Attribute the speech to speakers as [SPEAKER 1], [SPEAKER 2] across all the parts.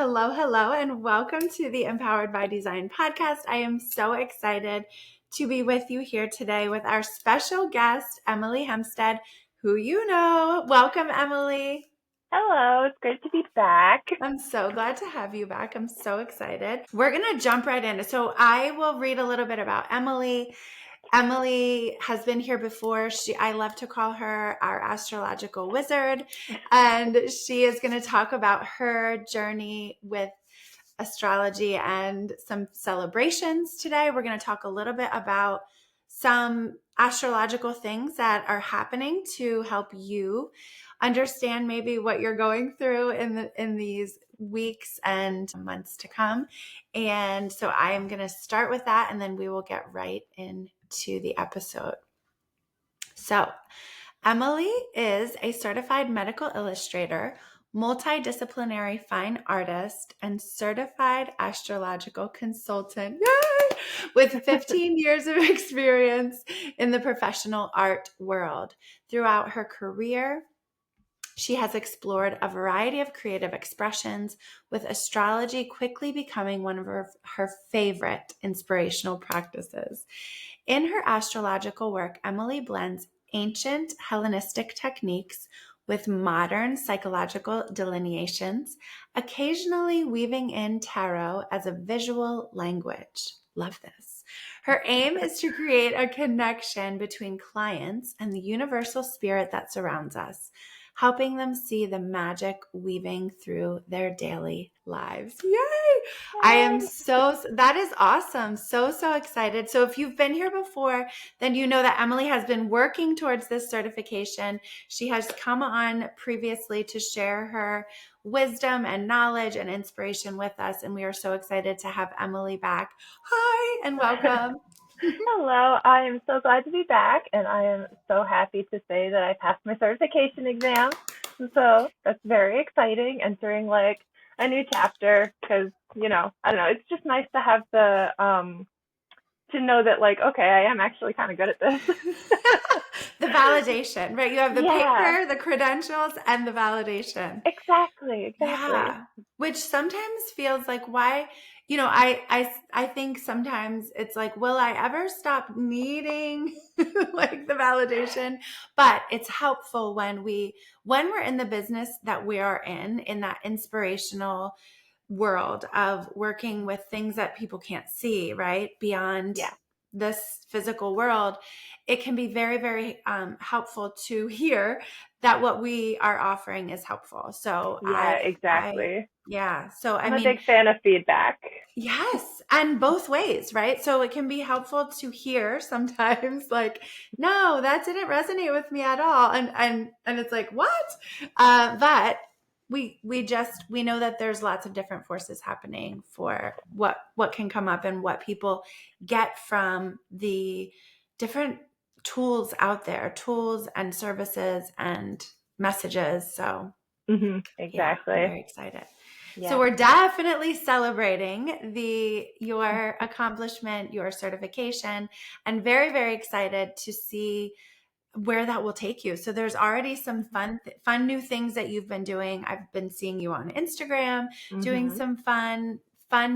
[SPEAKER 1] hello, and welcome to the Empowered by Design podcast. I am so excited to be with you here today with our special guest, Emilie Hempstead, who you know. Welcome, Emilie.
[SPEAKER 2] Hello, it's great to be back.
[SPEAKER 1] I'm so glad to have you back. I'm so excited. We're going to jump right in. So I will read a little bit about Emilie. Emilie has been here before. I love to call her our astrological wizard, and she is going to talk about her journey with astrology and some celebrations today. We're going to talk a little bit about some astrological things that are happening to help you understand maybe what you're going through in these weeks and months to come. And so I am going to start with that, and then we will get right into the episode. So Emilie is a certified medical illustrator, multidisciplinary fine artist, and certified astrological consultant. Yay! With 15 years of experience in the professional art world. Throughout her career, she has explored a variety of creative expressions, with astrology quickly becoming one of her favorite inspirational practices. In her astrological work, Emilie blends ancient Hellenistic techniques with modern psychological delineations, occasionally weaving in tarot as a visual language. Love this. Her aim is to create a connection between clients and the universal spirit that surrounds us, helping them see the magic weaving through their daily lives. Yay! That is awesome. So excited. So if you've been here before, then you know that Emilie has been working towards this certification. She has come on previously to share her wisdom and knowledge and inspiration with us. And we are so excited to have Emilie back. Hi, and welcome.
[SPEAKER 2] Hello, I am so glad to be back, and I am so happy to say that I passed my certification exam. And so that's very exciting, entering like a new chapter, because, I don't know, it's just nice to have to know that, like, okay, I am actually kind of good at this.
[SPEAKER 1] The validation, right? You have the
[SPEAKER 2] Yeah.
[SPEAKER 1] paper, the credentials, and the validation.
[SPEAKER 2] Exactly.
[SPEAKER 1] Yeah. Which sometimes feels like, why, I think sometimes it's like, will I ever stop needing like the validation? But it's helpful when we're in the business that we are in that inspirational world of working with things that people can't see, right? Beyond
[SPEAKER 2] Yeah.
[SPEAKER 1] this physical world, it can be very, very helpful to hear that what we are offering is helpful. So
[SPEAKER 2] Yeah, exactly.
[SPEAKER 1] So
[SPEAKER 2] I'm a big fan of feedback.
[SPEAKER 1] yes, and both ways, right? So it can be helpful to hear sometimes like, no, that didn't resonate with me at all. And it's like, what? But we know that there's lots of different forces happening for what can come up and what people get from the different tools out there, tools and services and messages. So yeah, I'm
[SPEAKER 2] Exactly.
[SPEAKER 1] very excited.
[SPEAKER 2] Yeah.
[SPEAKER 1] So we're definitely celebrating your accomplishment, your certification, and very, very excited to see where that will take you. So there's already some fun new things that you've been doing. I've been seeing you on Instagram doing some fun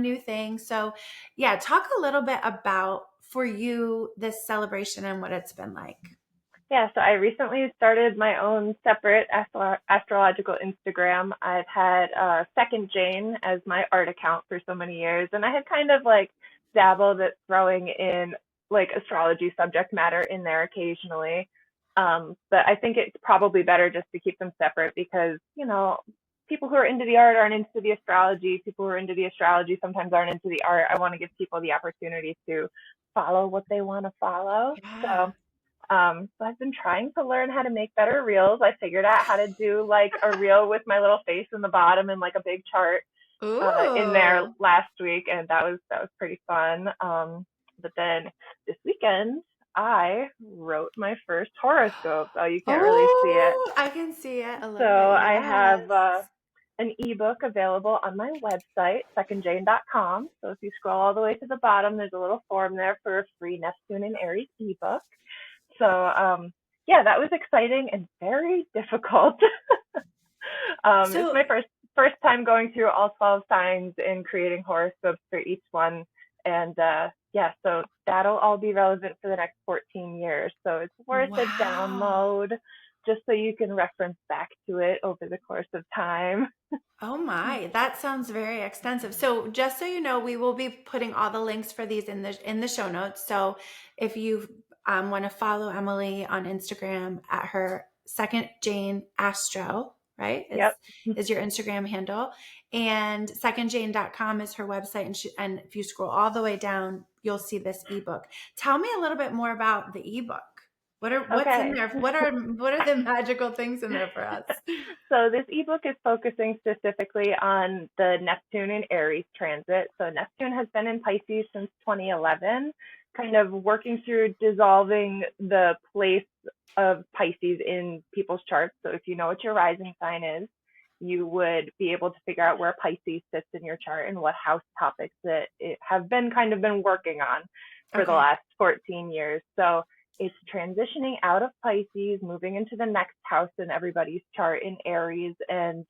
[SPEAKER 1] new things. So yeah, talk a little bit about, for you, this celebration and what it's been like.
[SPEAKER 2] Yeah, so I recently started my own separate astrological Instagram. I've had Second Jane as my art account for so many years, and I had kind of like dabbled at throwing in like astrology subject matter in there occasionally. But I think it's probably better just to keep them separate because, people who are into the art aren't into the astrology. People who are into the astrology sometimes aren't into the art. I want to give people the opportunity to follow what they want to follow.
[SPEAKER 1] Yeah.
[SPEAKER 2] So I've been trying to learn how to make better reels. I figured out how to do like a reel with my little face in the bottom and like a big chart in there
[SPEAKER 1] Ooh.
[SPEAKER 2] last week, and that was pretty fun. But then this weekend I wrote my first horoscope. Oh, you can't really see it.
[SPEAKER 1] Oh, I can see it a
[SPEAKER 2] So
[SPEAKER 1] little bit.
[SPEAKER 2] I have
[SPEAKER 1] Yes.
[SPEAKER 2] an ebook available on my website, secondjane.com. So if you scroll all the way to the bottom, there's a little form there for a free Neptune and Aries ebook. So yeah, that was exciting and very difficult. It's my first first time going through all 12 signs and creating horoscopes for each one. And yeah, so that'll all be relevant for the next 14 years. So it's worth a
[SPEAKER 1] Wow.
[SPEAKER 2] download just so you can reference back to it over the course of time.
[SPEAKER 1] Oh my, that sounds very extensive. So just so you know, we will be putting all the links for these in the show notes. So if you want to follow Emily on Instagram at her second Jane Astro, right?
[SPEAKER 2] Yep.
[SPEAKER 1] Is your Instagram handle. And secondjane.com is her website. And if you scroll all the way down, you'll see this ebook. Tell me a little bit more about the ebook. What's in
[SPEAKER 2] Okay.
[SPEAKER 1] there? What are the magical things in there for us?
[SPEAKER 2] So this ebook is focusing specifically on the Neptune and Aries transit. So Neptune has been in Pisces since 2011, kind of working through dissolving the place of Pisces in people's charts. So if you know what your rising sign is, you would be able to figure out where Pisces sits in your chart and what house topics that it have been kind of been working on for the
[SPEAKER 1] Okay.
[SPEAKER 2] last 14 years. So it's transitioning out of Pisces, moving into the next house in everybody's chart in Aries. And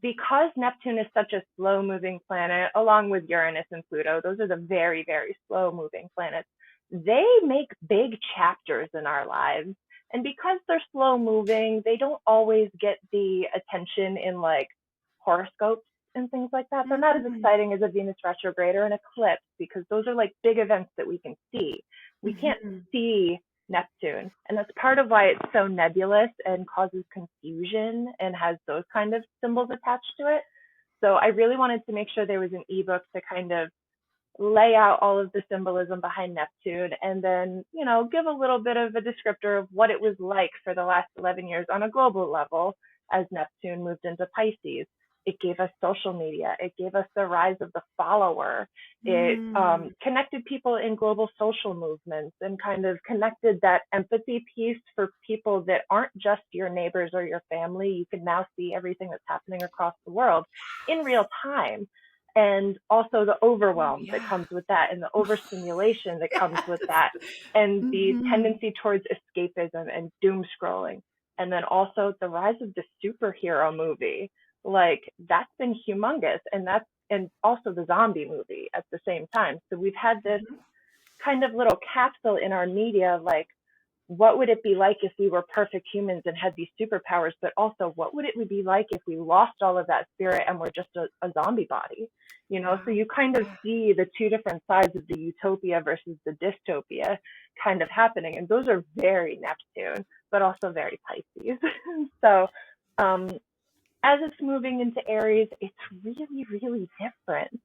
[SPEAKER 2] because Neptune is such a slow moving planet, along with Uranus and Pluto, those are the very, very slow moving planets. They make big chapters in our lives. And because they're slow moving, they don't always get the attention in like horoscopes and things like that. They're not as
[SPEAKER 1] Mm-hmm.
[SPEAKER 2] exciting as a Venus retrograde or an eclipse because those are like big events that we can see. We can't see Neptune. And that's part of why it's so nebulous and causes confusion and has those kind of symbols attached to it. So I really wanted to make sure there was an ebook to kind of lay out all of the symbolism behind Neptune and then, give a little bit of a descriptor of what it was like for the last 11 years on a global level as Neptune moved into Pisces. It gave us social media. It gave us the rise of the follower. It
[SPEAKER 1] Mm.
[SPEAKER 2] connected people in global social movements and kind of connected that empathy piece for people that aren't just your neighbors or your family. You can now see everything that's happening across the world in real time, and also the
[SPEAKER 1] Oh,
[SPEAKER 2] overwhelm that
[SPEAKER 1] yeah.
[SPEAKER 2] comes with that and the overstimulation that comes with
[SPEAKER 1] Yes.
[SPEAKER 2] that and the
[SPEAKER 1] Mm-hmm.
[SPEAKER 2] tendency towards escapism and doom scrolling. And then also the rise of the superhero movie. Like that's been humongous. And also the zombie movie at the same time. So we've had this kind of little capsule in our media, like what would it be like if we were perfect humans and had these superpowers, but also what would it be like if we lost all of that spirit and we're just a zombie body? So
[SPEAKER 1] Wow.
[SPEAKER 2] you kind of
[SPEAKER 1] Yeah.
[SPEAKER 2] see the two different sides of the utopia versus the dystopia kind of happening. And those are very Neptune, but also very Pisces. So um, as it's moving into Aries, it's really, really different.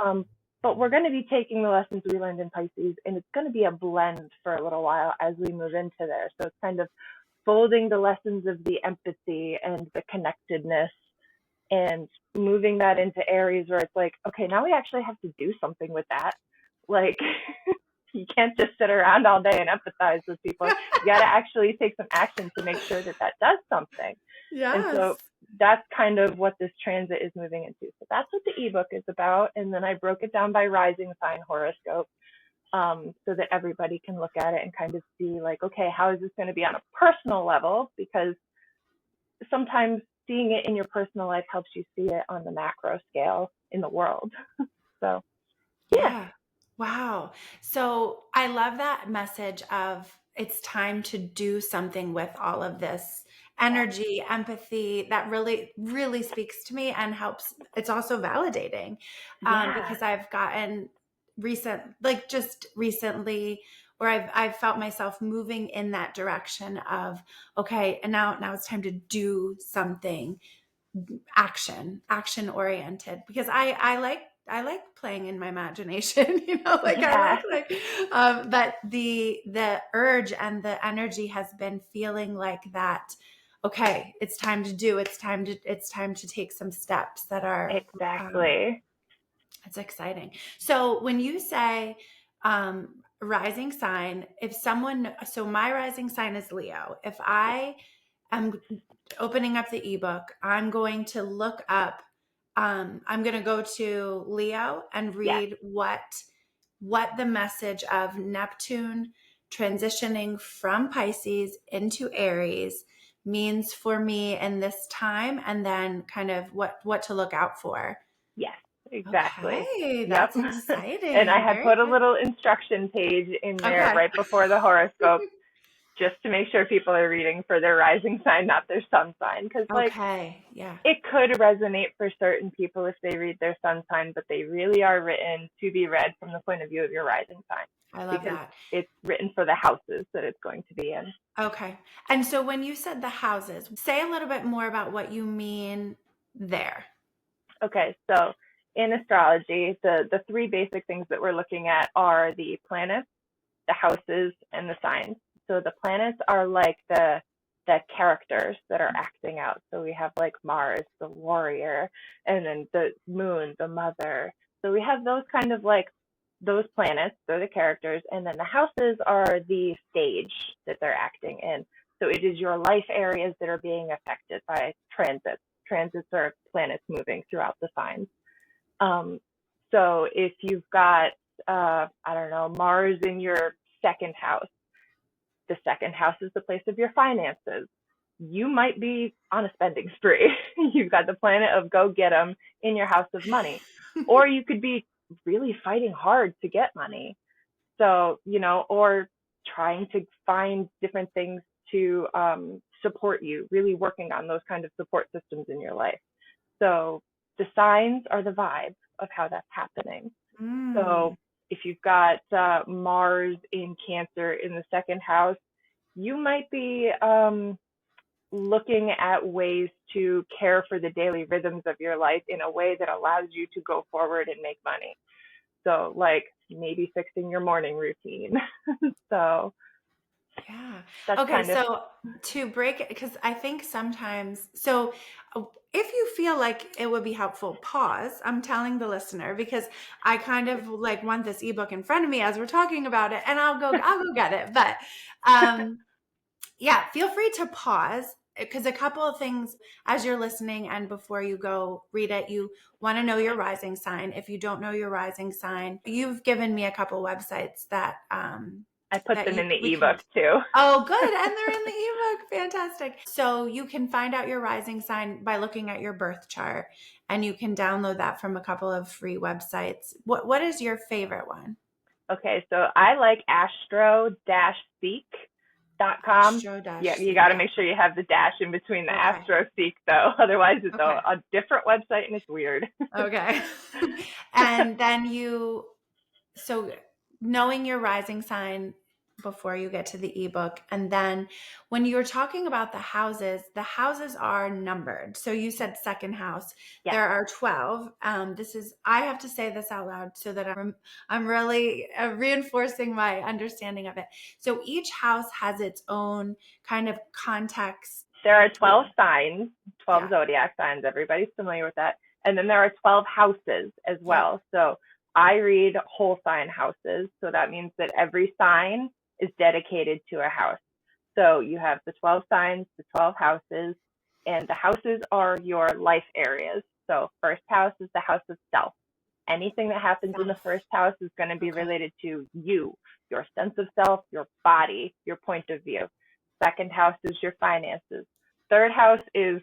[SPEAKER 2] Um, but we're going to be taking the lessons we learned in Pisces, and it's going to be a blend for a little while as we move into there. So it's kind of folding the lessons of the empathy and the connectedness and moving that into Aries where it's like, okay, now we actually have to do something with that. Like, you can't just sit around all day and empathize with people. You got to actually take some action to make sure that that does something. And so
[SPEAKER 1] Yes.
[SPEAKER 2] that's kind of what this transit is moving into. So that's what the ebook is about. And then I broke it down by rising sign horoscope, so that everybody can look at it and kind of see like, okay, how is this going to be on a personal level? Because sometimes seeing it in your personal life helps you see it on the macro scale in the world. So yeah,
[SPEAKER 1] Yeah. Wow. So I love that message of it's time to do something with all of this
[SPEAKER 2] yeah,
[SPEAKER 1] energy, empathy that really, really speaks to me and helps. It's also validating
[SPEAKER 2] yeah,
[SPEAKER 1] because I've gotten just recently, where I've felt myself moving in that direction of, okay, and now it's time to do something action oriented because I like playing in my imagination, like I
[SPEAKER 2] yeah,
[SPEAKER 1] like but the urge and the energy has been feeling like that. Okay, it's time to take some steps that are
[SPEAKER 2] exactly.
[SPEAKER 1] it's exciting. So when you say rising sign, if someone, so my rising sign is Leo. If I am opening up the ebook, I'm going to look up, I'm going to go to Leo and
[SPEAKER 2] Yes,
[SPEAKER 1] read what the message of Neptune transitioning from Pisces into Aries means for me in this time, and then kind of what to look out for.
[SPEAKER 2] Yes, exactly.
[SPEAKER 1] Okay,
[SPEAKER 2] Yep.
[SPEAKER 1] that's
[SPEAKER 2] And I
[SPEAKER 1] exciting.
[SPEAKER 2] had
[SPEAKER 1] Very
[SPEAKER 2] put a
[SPEAKER 1] good.
[SPEAKER 2] little instruction page in there
[SPEAKER 1] Okay.
[SPEAKER 2] right before the horoscope just to make sure people are reading for their rising sign, not their sun sign. Because, like,
[SPEAKER 1] Okay. Yeah.
[SPEAKER 2] it could resonate for certain people if they read their sun sign, but they really are written to be read from the point of view of your rising sign
[SPEAKER 1] I love
[SPEAKER 2] because
[SPEAKER 1] that.
[SPEAKER 2] it's written for the houses that it's going to be in.
[SPEAKER 1] Okay. And so when you said the houses, say a little bit more about what you mean there.
[SPEAKER 2] Okay, so in astrology, the three basic things that we're looking at are the planets, the houses, and the signs. So the planets are like the characters that are acting out. So we have like Mars, the warrior, and then the moon, the mother. So we have those kind of like those planets, they're the characters, and then the houses are the stage that they're acting in. So it is your life areas that are being affected by transits. Transits are planets moving throughout the signs. Um, so if you've got, I don't know, Mars in your second house, the second house is the place of your finances. You might be on a spending spree. You've got the planet of go get 'em in your house of money. Or you could be really fighting hard to get money. So, or trying to find different things to support you, really working on those kind of support systems in your life. So the signs are the vibe of how that's happening.
[SPEAKER 1] Mm.
[SPEAKER 2] So if you've got Mars in Cancer in the second house, you might be looking at ways to care for the daily rhythms of your life in a way that allows you to go forward and make money. So, like maybe fixing your morning routine. So
[SPEAKER 1] Yeah.
[SPEAKER 2] that's
[SPEAKER 1] Okay.
[SPEAKER 2] kind of
[SPEAKER 1] So to break it, because I think sometimes, so if you feel like it would be helpful, pause. I'm telling the listener because I kind of like want this ebook in front of me as we're talking about it, and I'll go get it. But yeah, feel free to pause because a couple of things as you're listening and before you go read it, you want to know your rising sign. If you don't know your rising sign, you've given me a couple websites that
[SPEAKER 2] I put them in
[SPEAKER 1] we
[SPEAKER 2] the
[SPEAKER 1] can.
[SPEAKER 2] ebook too.
[SPEAKER 1] Oh, good. And they're in the ebook. Fantastic. So you can find out your rising sign by looking at your birth chart, and you can download that from a couple of free websites. What is your favorite one?
[SPEAKER 2] Okay, so I like astro-seek.com. Yeah, you got
[SPEAKER 1] Astro-seek.
[SPEAKER 2] to make sure you have the dash in between the
[SPEAKER 1] Okay.
[SPEAKER 2] astro seek though. Otherwise, it's
[SPEAKER 1] Okay.
[SPEAKER 2] a different website and it's weird.
[SPEAKER 1] Okay. And then so knowing your rising sign before you get to the ebook. And then when you're talking about the houses are numbered. So you said second house.
[SPEAKER 2] Yeah.
[SPEAKER 1] There are 12. I have to say this out loud so that I'm really reinforcing my understanding of it. So each house has its own kind of context
[SPEAKER 2] There are
[SPEAKER 1] to
[SPEAKER 2] 12
[SPEAKER 1] it.
[SPEAKER 2] signs, 12
[SPEAKER 1] Yeah.
[SPEAKER 2] zodiac signs. Everybody's familiar with that. And then there are 12 houses as
[SPEAKER 1] Yep.
[SPEAKER 2] well. So I read whole sign houses. So that means that every sign is dedicated to a house. So you have the 12 signs, the 12 houses, and the houses are your life areas. So first house is the house of self. Anything that happens in the
[SPEAKER 1] Self.
[SPEAKER 2] first house is going to be
[SPEAKER 1] Okay.
[SPEAKER 2] related to you, your sense of self, your body, your point of view. Second house is your finances. Third house is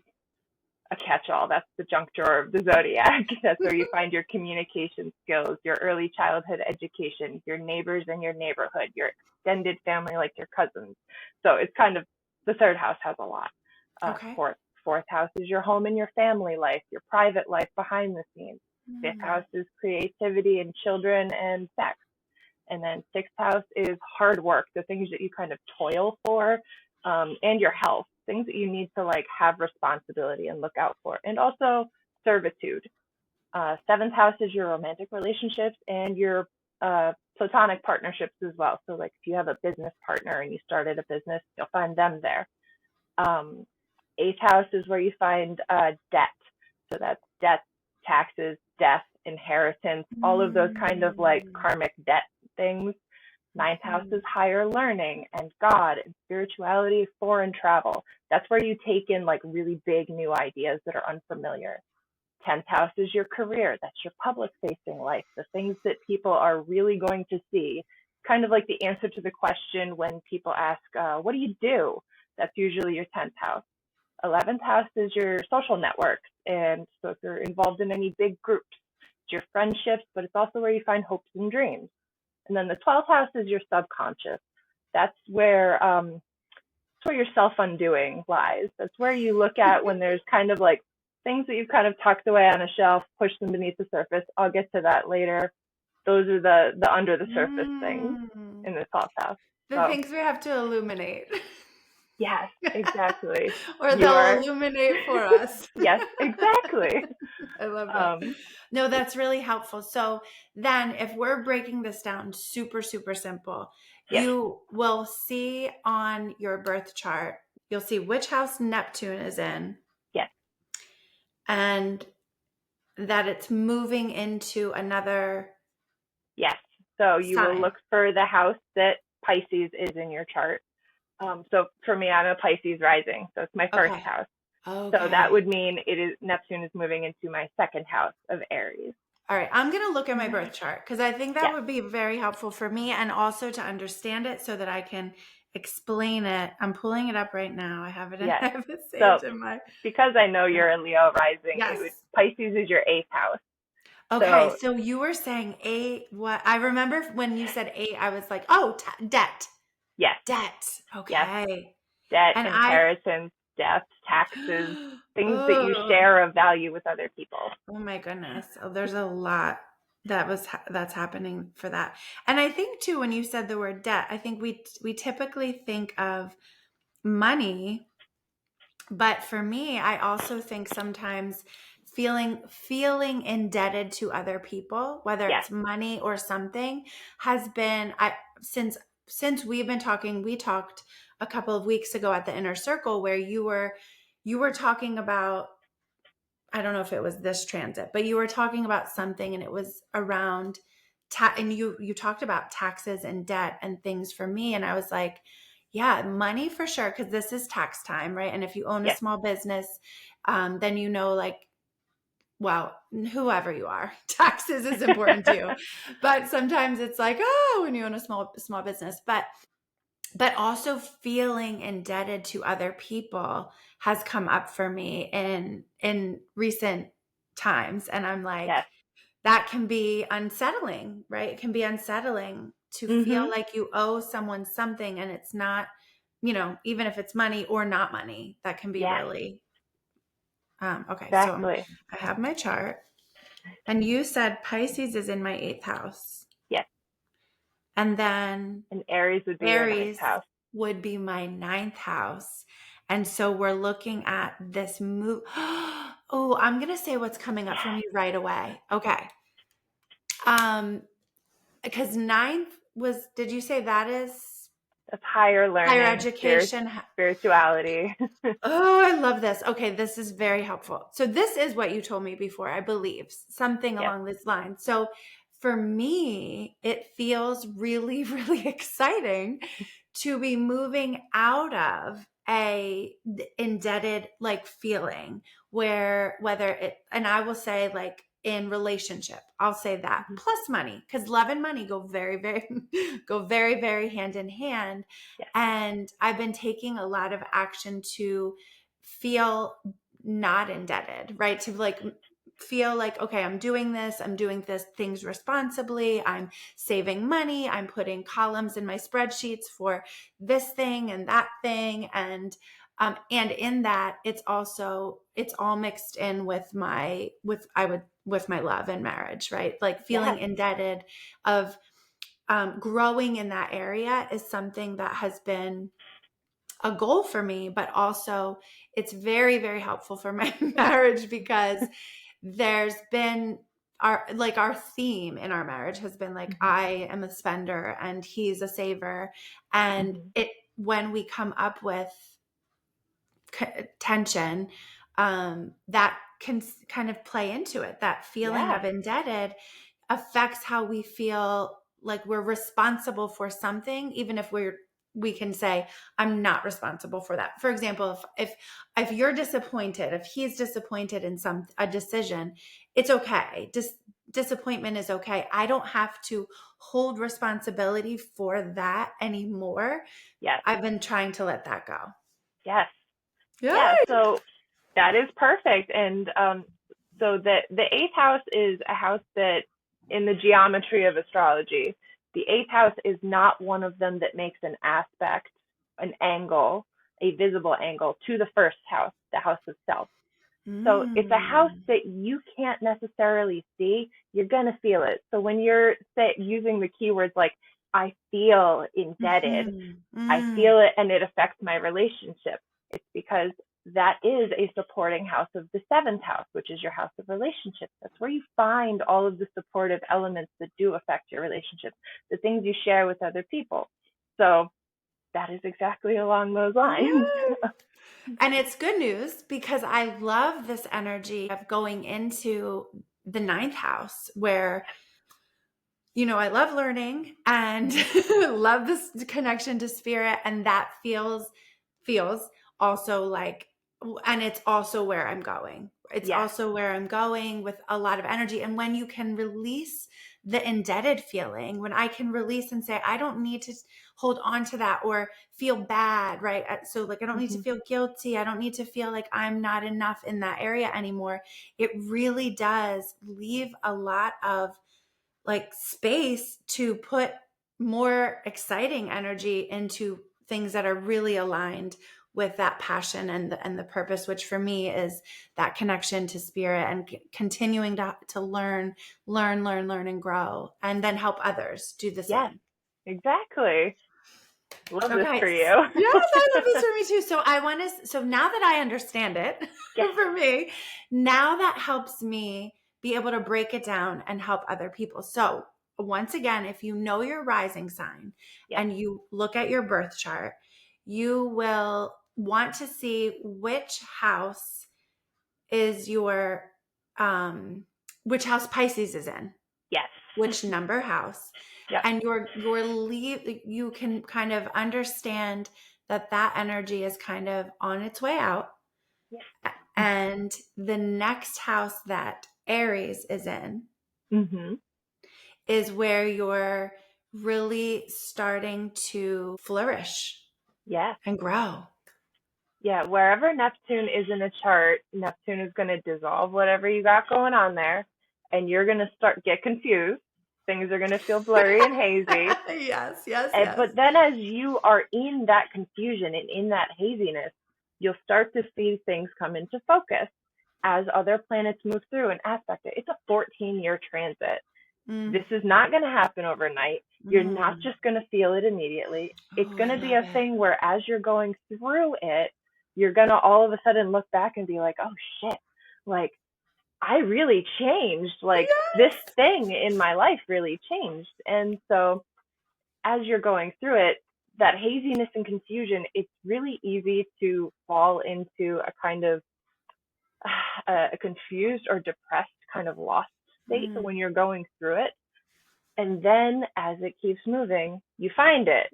[SPEAKER 2] a catch-all. That's the junk drawer of the zodiac. That's where you find your communication skills, your early childhood education, your neighbors in your neighborhood, your extended family like your cousins. So it's kind of the third house has a lot.
[SPEAKER 1] Okay.
[SPEAKER 2] Fourth house is your home and your family life, your private life behind the scenes. Fifth
[SPEAKER 1] Hmm.
[SPEAKER 2] house is creativity and children and sex. And then sixth house is hard work, the things that you kind of toil for, and your health, things that you need to like have responsibility and look out for, and also servitude. Seventh house is your romantic relationships and your platonic partnerships as well. So like if you have a business partner and you started a business, you'll find them there. Um, Eighth house is where you find debt. So that's debt, taxes, death, inheritance, all of those kind of like
[SPEAKER 1] Mm.
[SPEAKER 2] karmic debt things. Ninth house
[SPEAKER 1] Mhm.
[SPEAKER 2] is higher learning and God and spirituality, foreign travel. That's where you take in like really big new ideas that are unfamiliar. 10th house is your career. That's your public facing life, the things that people are really going to see. Kind of like the answer to the question when people ask, what do you do? That's usually your 10th house. 11th house is your social networks. And so if you're involved in any big groups, it's your friendships, but it's also where you find hopes and dreams. And then the 12th house is your subconscious. That's where your self undoing lies. That's where you look at when there's kind of like things that you've kind of tucked away on a shelf, push them beneath the surface. I'll get to that later. Those are the under the surface things
[SPEAKER 1] Mm.
[SPEAKER 2] in the 12th house.
[SPEAKER 1] The
[SPEAKER 2] So
[SPEAKER 1] things we have to illuminate.
[SPEAKER 2] yes, exactly.
[SPEAKER 1] Or
[SPEAKER 2] You
[SPEAKER 1] they'll
[SPEAKER 2] are
[SPEAKER 1] illuminate for us.
[SPEAKER 2] yes, exactly.
[SPEAKER 1] I love that.
[SPEAKER 2] Um,
[SPEAKER 1] No, that's really helpful. So then if we're breaking this down super, super simple,
[SPEAKER 2] yes,
[SPEAKER 1] you will see on your birth chart, you'll see which house Neptune is in
[SPEAKER 2] yes,
[SPEAKER 1] and that it's moving into another
[SPEAKER 2] yes. So you will
[SPEAKER 1] sign.
[SPEAKER 2] look for the house that Pisces is in your chart. So for me, I'm a Pisces rising, so it's my first
[SPEAKER 1] Okay.
[SPEAKER 2] house. So that
[SPEAKER 1] Okay.
[SPEAKER 2] would mean Neptune is moving into my second house of Aries.
[SPEAKER 1] All right, I'm going to look at my
[SPEAKER 2] Mhm.
[SPEAKER 1] birth chart because I think that
[SPEAKER 2] Yes,
[SPEAKER 1] would be very helpful for me and also to understand it so that I can explain it. I'm pulling it up right now. I have it in,
[SPEAKER 2] yes.
[SPEAKER 1] I have it
[SPEAKER 2] So
[SPEAKER 1] saved in my.
[SPEAKER 2] because I know you're a Leo rising,
[SPEAKER 1] Yes.
[SPEAKER 2] Pisces is your eighth house.
[SPEAKER 1] Okay,
[SPEAKER 2] So
[SPEAKER 1] so you were saying eight. What I remember when you said eight, I was like, oh, debt,
[SPEAKER 2] yes,
[SPEAKER 1] debt.
[SPEAKER 2] yes,
[SPEAKER 1] Okay,
[SPEAKER 2] debt,
[SPEAKER 1] and I.
[SPEAKER 2] inheritance, death, taxes, things that you
[SPEAKER 1] Oh,
[SPEAKER 2] share of value with other people.
[SPEAKER 1] oh my goodness. Oh, there's a lot that's happening for that. And I think too, when you said the word debt, I think we typically think of money, but for me, I also think sometimes feeling indebted to other people, whether
[SPEAKER 2] Yes,
[SPEAKER 1] it's money or something, has been I since we've been talking, we talked a couple of weeks ago at the inner circle where you were talking about, I don't know if it was this transit, but you were talking about something and it was around and you talked about taxes and debt and things for me, and I was like, yeah, money for sure, because this is tax time, right? And if you own a
[SPEAKER 2] yes,
[SPEAKER 1] small business, then like, well, whoever you are, taxes is important to you. But sometimes it's like, oh, when you own a small business, but also feeling indebted to other people has come up for me in recent times, and I'm like,
[SPEAKER 2] yes.
[SPEAKER 1] that can be unsettling, right? It can be unsettling to feel
[SPEAKER 2] Mhm.
[SPEAKER 1] like you owe someone something and it's not, even if it's money or not money, that can be
[SPEAKER 2] Yes,
[SPEAKER 1] really okay. So
[SPEAKER 2] exactly.
[SPEAKER 1] I have my chart, and you said Pisces is in my eighth house,
[SPEAKER 2] Yes,
[SPEAKER 1] and then
[SPEAKER 2] and Aries would be your ninth
[SPEAKER 1] Aries
[SPEAKER 2] house.
[SPEAKER 1] would be my ninth house. And so we're looking at this move. Oh, I'm going to say what's coming up for me right away. Okay. Um, because ninth was, did you say that is
[SPEAKER 2] That's higher
[SPEAKER 1] higher
[SPEAKER 2] learning,
[SPEAKER 1] education?
[SPEAKER 2] spirituality.
[SPEAKER 1] Oh, I love this. Okay, this is very helpful. So this is what you told me before, I believe, something
[SPEAKER 2] Yes.
[SPEAKER 1] along this line. So for me, it feels really, really exciting to be moving out of a indebted like feeling where whether it, and I will say like in relationship, I'll say that
[SPEAKER 2] Mhm.
[SPEAKER 1] plus money, because love and money go very, very go very, very hand in hand.
[SPEAKER 2] Yes.
[SPEAKER 1] And I've been taking a lot of action to feel not indebted, right? To like feel like, okay, I'm doing this things responsibly. I'm saving money. I'm putting columns in my spreadsheets for this thing and that thing. And in that, it's all mixed in with with my love and marriage, right? Like feeling
[SPEAKER 2] Yes.
[SPEAKER 1] indebted of growing in that area is something that has been a goal for me, but also it's very, very helpful for my marriage because there's been our theme in our marriage has been like,
[SPEAKER 2] Mhm.
[SPEAKER 1] I am a spender and he's a saver. And
[SPEAKER 2] Mhm.
[SPEAKER 1] it, when we come up with tension, that can kind of play into it. That feeling
[SPEAKER 2] Yes.
[SPEAKER 1] of indebted affects how we feel like we're responsible for something, even if we can say, I'm not responsible for that. For example, if you're disappointed, if he's disappointed in a decision, it's okay. Disappointment is okay. I don't have to hold responsibility for that anymore.
[SPEAKER 2] Yes.
[SPEAKER 1] I've been trying to let that go.
[SPEAKER 2] Yes. Yeah.
[SPEAKER 1] Yay!
[SPEAKER 2] So that is perfect. And so the eighth house is a house that, in the geometry of astrology, the eighth house is not one of them that makes an aspect, an angle, a visible angle to the first house, the house of self. So it's a house
[SPEAKER 1] Mm.
[SPEAKER 2] that you can't necessarily see. You're gonna feel it. So when you're using the keywords like I feel indebted,
[SPEAKER 1] Mhm.
[SPEAKER 2] I
[SPEAKER 1] Mm.
[SPEAKER 2] feel it and it affects my relationship, it's because that is a supporting house of the seventh house, which is your house of relationships. That's where you find all of the supportive elements that do affect your relationships, the things you share with other people. So that is exactly along those lines.
[SPEAKER 1] Yay! And it's good news because I love this energy of going into the ninth house where, I love learning and love this connection to spirit. And that feels also like, and it's also where I'm going. It's
[SPEAKER 2] Yes.
[SPEAKER 1] also where I'm going with a lot of energy. And when you can release the indebted feeling, when I can release and say, I don't need to hold on to that or feel bad, right? So, like, I don't need to
[SPEAKER 2] Mm-hmm.
[SPEAKER 1] feel guilty. I don't need to feel like I'm not enough in that area anymore. It really does leave a lot of like space to put more exciting energy into things that are really aligned with that passion and the purpose, which for me is that connection to spirit and continuing to learn and grow and then help others do the
[SPEAKER 2] Yes,
[SPEAKER 1] same.
[SPEAKER 2] exactly. Love this
[SPEAKER 1] Okay.
[SPEAKER 2] for you.
[SPEAKER 1] Yes, I love this for me too. So I want to, so now that I understand it
[SPEAKER 2] Yes.
[SPEAKER 1] for me, now that helps me be able to break it down and help other people. So once again, if you know your rising sign
[SPEAKER 2] Yes.
[SPEAKER 1] and you look at your birth chart, you will want to see is your, um, which house Pisces is in,
[SPEAKER 2] Yes.
[SPEAKER 1] which number house,
[SPEAKER 2] Yep.
[SPEAKER 1] and you can kind of understand that energy is kind of on its way out.
[SPEAKER 2] Yep.
[SPEAKER 1] And the next house that Aries is in
[SPEAKER 2] Mm-hmm.
[SPEAKER 1] is where you're really starting to flourish
[SPEAKER 2] Yes.
[SPEAKER 1] and grow.
[SPEAKER 2] Yeah, wherever Neptune is in a chart, Neptune is going to dissolve whatever you got going on there, and you're going to start get confused. Things are going to feel blurry and hazy.
[SPEAKER 1] Yes, yes,
[SPEAKER 2] And,
[SPEAKER 1] yes.
[SPEAKER 2] but then as you are in that confusion and in that haziness, you'll start to see things come into focus as other planets move through and aspect it. It's a 14-year transit.
[SPEAKER 1] Mm,
[SPEAKER 2] This is not going to happen overnight. You're not
[SPEAKER 1] mm.
[SPEAKER 2] just going to feel it immediately. It's
[SPEAKER 1] Oh,
[SPEAKER 2] going
[SPEAKER 1] I
[SPEAKER 2] to be
[SPEAKER 1] love
[SPEAKER 2] a
[SPEAKER 1] it.
[SPEAKER 2] thing where as you're going through it, you're going to all of a sudden look back and be like, oh shit, like I really changed. Like this
[SPEAKER 1] Yes.
[SPEAKER 2] thing in my life really changed. And so as you're going through it, that haziness and confusion, it's really easy to fall into a kind of a confused or depressed kind of lost state
[SPEAKER 1] Mm,
[SPEAKER 2] when you're going through it. And then as it keeps moving, you find it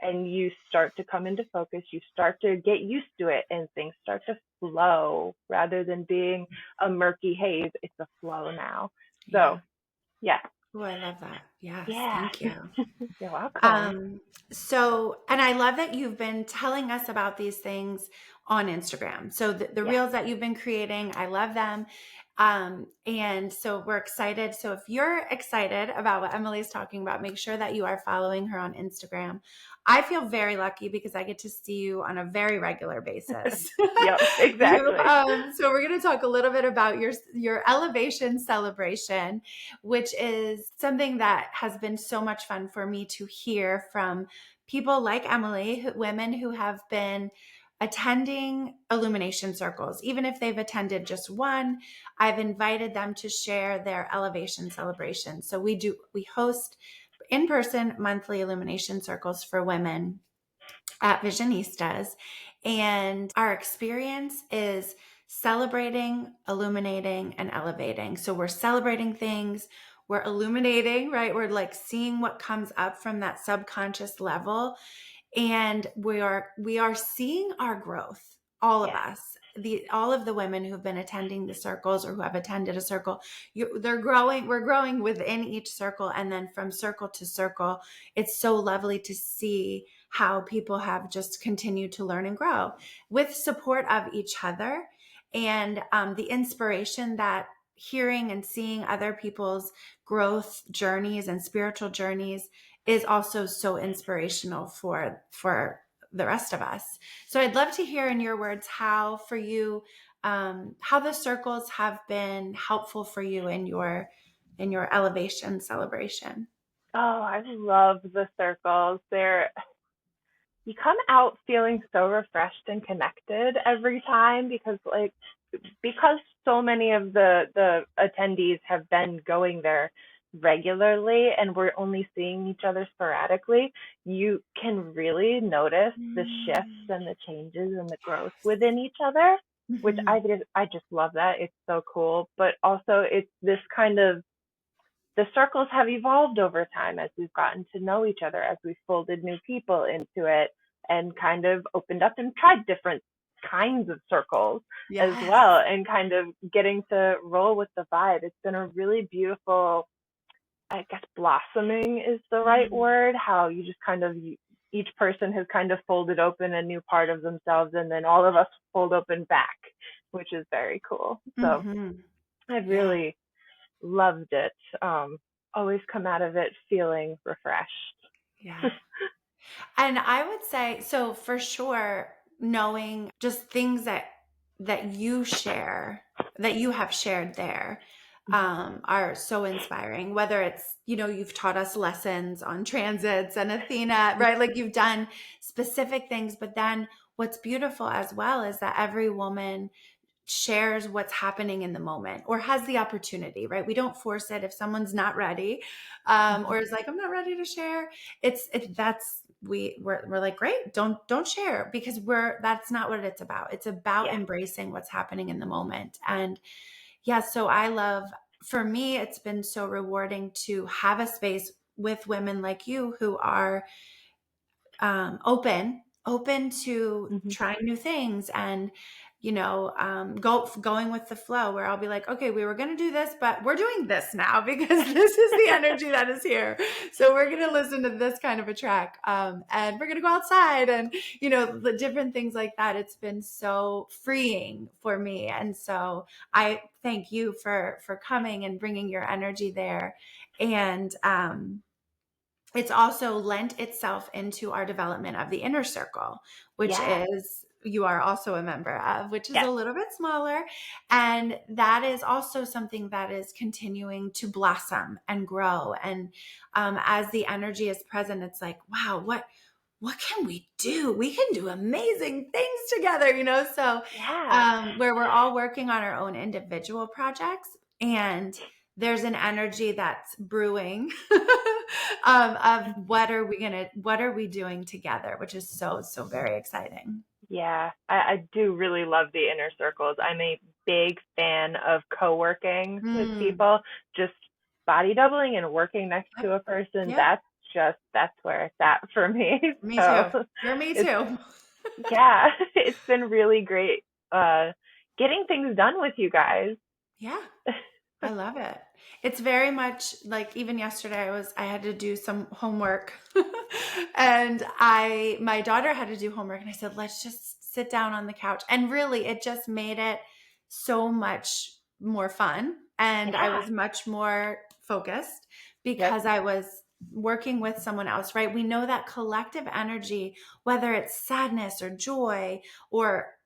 [SPEAKER 2] and you start to come into focus. You start to get used to it and things start to flow rather than being a murky haze. It's a flow now.
[SPEAKER 1] yeah.
[SPEAKER 2] So, yeah.
[SPEAKER 1] Oh, I love that. Yes.
[SPEAKER 2] Yeah.
[SPEAKER 1] Thank you.
[SPEAKER 2] You're welcome.
[SPEAKER 1] Um, and I love that you've been telling us about these things on Instagram. So the
[SPEAKER 2] Yeah.
[SPEAKER 1] reels that you've been creating, I love them. And so we're excited. So if you're excited about what Emily's talking about, make sure that you are following her on Instagram. I feel very lucky because I get to see you on a very regular basis.
[SPEAKER 2] Yep. Exactly.
[SPEAKER 1] So we're going to talk a little bit about your elevation celebration, which is something that has been so much fun for me to hear from people like Emily, women who have been attending illumination circles. Even if they've attended just one, I've invited them to share their elevation celebration. So we host in-person monthly illumination circles for women at Visionistas. And our experience is celebrating, illuminating, and elevating. So we're celebrating things, we're illuminating, right? We're like seeing what comes up from that subconscious level. And we are seeing our growth, all of
[SPEAKER 2] Yeah.
[SPEAKER 1] us. All of the women who've been attending the circles or who have attended a circle, they're growing. We're growing within each circle, and then from circle to circle, it's so lovely to see how people have just continued to learn and grow with support of each other, and the inspiration that hearing and seeing other people's growth journeys and spiritual journeys is also so inspirational for the rest of us. So I'd love to hear in your words how for you, how the circles have been helpful for you in your elevation celebration.
[SPEAKER 2] Oh, I love the circles. You come out feeling so refreshed and connected every time because so many of the attendees have been going there regularly and we're only seeing each other sporadically, you can really notice the shifts
[SPEAKER 1] Mm.
[SPEAKER 2] and the changes and the growth within each other, which
[SPEAKER 1] Mhm.
[SPEAKER 2] I just love that. It's so cool. But also it's this kind of the circles have evolved over time as we've gotten to know each other, as we've folded new people into it and kind of opened up and tried different kinds of circles as
[SPEAKER 1] Yes.
[SPEAKER 2] well, and kind of getting to roll with the vibe. It's been a really beautiful, I guess blossoming is the right
[SPEAKER 1] Mm.
[SPEAKER 2] word, how you just kind of, each person has kind of folded open a new part of themselves and then all of us fold open back, which is very cool. So
[SPEAKER 1] Mhm.
[SPEAKER 2] I've
[SPEAKER 1] Yeah.
[SPEAKER 2] really loved it. Always come out of it feeling refreshed.
[SPEAKER 1] Yeah. And I would say, so for sure, knowing just things that you share, that you have shared there, are so inspiring. Whether it's, you've taught us lessons on transits and Athena, right? Like you've done specific things, but then what's beautiful as well is that every woman shares what's happening in the moment or has the opportunity, right? We don't force it if someone's not ready, or is like, I'm not ready to share. We're like, great, don't share, because that's not what it's about. It's about
[SPEAKER 2] Yeah.
[SPEAKER 1] embracing what's happening in the moment. And yeah, so I love, for me, it's been so rewarding to have a space with women like you who are open to
[SPEAKER 2] Hmm.
[SPEAKER 1] trying new things, and going with the flow, where I'll be like, okay, we were going to do this, but we're doing this now because this is the energy that is here. So we're going to listen to this kind of a track, and we're going to go outside, and the different things like that. It's been so freeing for me, and so I thank you for coming and bringing your energy there. And it's also lent itself into our development of the inner circle, which
[SPEAKER 2] Yeah.
[SPEAKER 1] is you are also a member of, which is
[SPEAKER 2] Yeah.
[SPEAKER 1] a little bit smaller. And that is also something that is continuing to blossom and grow. And as the energy is present, it's like, wow, what can we do? We can do amazing things together, So
[SPEAKER 2] Yeah.
[SPEAKER 1] where we're all working on our own individual projects, and there's an energy that's brewing of what are we doing together, which is so very exciting.
[SPEAKER 2] Yeah. I do really love the inner circles. I'm a big fan of co-working with
[SPEAKER 1] Mm,
[SPEAKER 2] people, just body doubling and working next
[SPEAKER 1] yep,
[SPEAKER 2] to a person.
[SPEAKER 1] yep.
[SPEAKER 2] That's where it's at for me.
[SPEAKER 1] Me
[SPEAKER 2] So
[SPEAKER 1] too. For me
[SPEAKER 2] it's,
[SPEAKER 1] too.
[SPEAKER 2] yeah, it's been really great getting things done with you guys.
[SPEAKER 1] Yeah. I love it. It's very much like, even yesterday I had to do some homework and my daughter had to do homework, and I said, let's just sit down on the couch. And really it just made it so much more fun, and I
[SPEAKER 2] Yeah.
[SPEAKER 1] was much more focused
[SPEAKER 2] Yep.
[SPEAKER 1] because I was working with someone else, right? We know that collective energy, whether it's sadness or joy or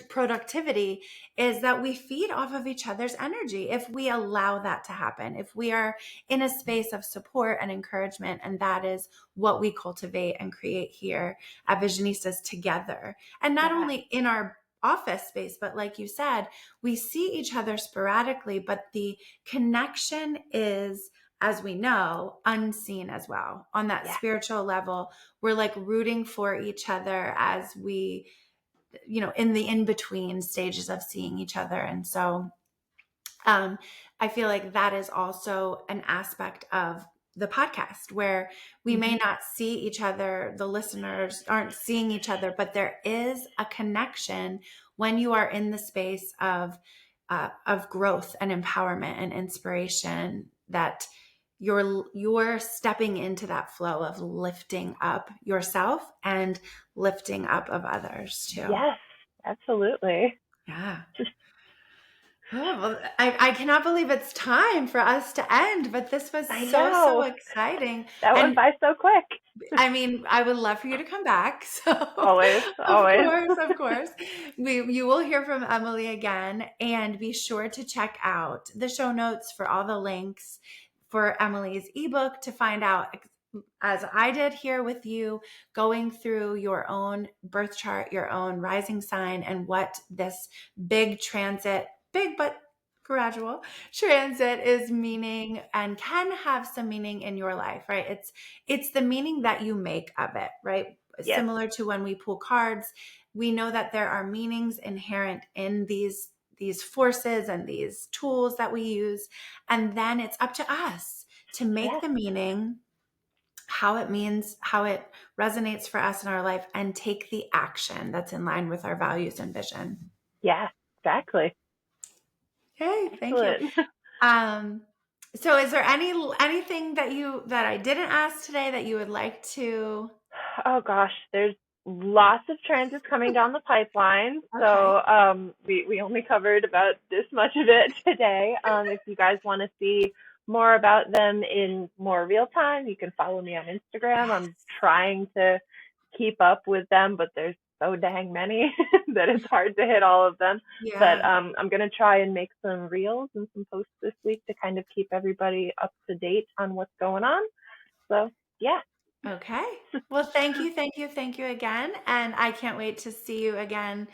[SPEAKER 1] productivity, is that we feed off of each other's energy if we allow that to happen, if we are in a space of support and encouragement. And that is what we cultivate and create here at Visionistas together. And not
[SPEAKER 2] Yeah.
[SPEAKER 1] only in our office space, but like you said, we see each other sporadically, but the connection is, as we know, unseen as well. On that
[SPEAKER 2] Yeah.
[SPEAKER 1] spiritual level, we're like rooting for each other as we, in the in between stages of seeing each other. And so um, I feel like that is also an aspect of the podcast, where we may
[SPEAKER 2] Hmm.
[SPEAKER 1] not see each other, the listeners aren't seeing each other, but there is a connection when you are in the space of growth and empowerment and inspiration, that you're stepping into that flow of lifting up yourself and lifting up of others too.
[SPEAKER 2] Yes, absolutely.
[SPEAKER 1] Yeah. Oh, well, I cannot believe it's time for us to end, but this was
[SPEAKER 2] I
[SPEAKER 1] so, so
[SPEAKER 2] know.
[SPEAKER 1] exciting.
[SPEAKER 2] That went
[SPEAKER 1] And
[SPEAKER 2] by so quick.
[SPEAKER 1] I mean, I would love for you to come back. So,
[SPEAKER 2] Always, always.
[SPEAKER 1] of course, you will hear from Emilie again, and be sure to check out the show notes for all the links for Emilie's ebook to find out, as I did here with you, going through your own birth chart, your own rising sign, and what this big transit, big but gradual transit is meaning and can have some meaning in your life, right? It's the meaning that you make of it, right?
[SPEAKER 2] Yes,
[SPEAKER 1] Similar to when we pull cards, we know that there are meanings inherent in these forces and these tools that we use. And then it's up to us to make
[SPEAKER 2] yes,
[SPEAKER 1] the meaning how it means, how it resonates for us in our life, and take the action that's in line with our values and vision.
[SPEAKER 2] yeah, exactly.
[SPEAKER 1] Okay, thank you.
[SPEAKER 2] Excellent.
[SPEAKER 1] Um, so is there anything that I didn't ask today that you would like to?
[SPEAKER 2] Oh gosh, there's lots of transits coming down the pipeline.
[SPEAKER 1] Okay.
[SPEAKER 2] So we only covered about this much of it today. If you guys want to see more about them in more real time, you can follow me on Instagram.
[SPEAKER 1] Yes.
[SPEAKER 2] I'm trying to keep up with them, but there's so dang many that it's hard to hit all of them. But
[SPEAKER 1] Yeah.
[SPEAKER 2] I'm gonna try and make some reels and some posts this week to kind of keep everybody up to date on what's going on. So yeah.
[SPEAKER 1] Okay. Well, thank you, thank you, thank you again. And I can't wait to see you again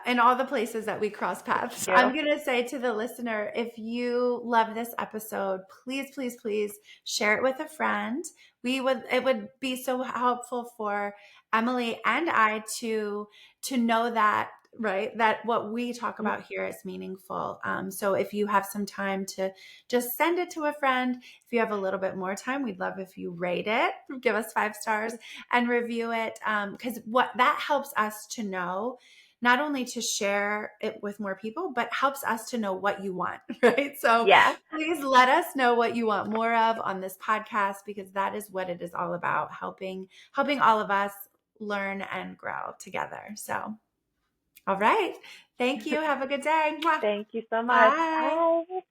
[SPEAKER 1] in all the places that we cross paths.
[SPEAKER 2] Thank
[SPEAKER 1] I'm
[SPEAKER 2] you.
[SPEAKER 1] going to say to the listener, if you love this episode, please, please, please share it with a friend. It would be so helpful for Emilie and I to know that, right, that what we talk about here is meaningful. So if you have some time to just send it to a friend, if you have a little bit more time, we'd love if you rate it, give us 5 stars, and review it. Because what that helps us to know, not only to share it with more people, but helps us to know what you want, right? So
[SPEAKER 2] Yeah.
[SPEAKER 1] please let us know what you want more of on this podcast, because that is what it is all about, helping all of us learn and grow together. So, all right. Thank you. Have a good day. Mwah.
[SPEAKER 2] Thank you so much.
[SPEAKER 1] Bye.
[SPEAKER 2] Bye.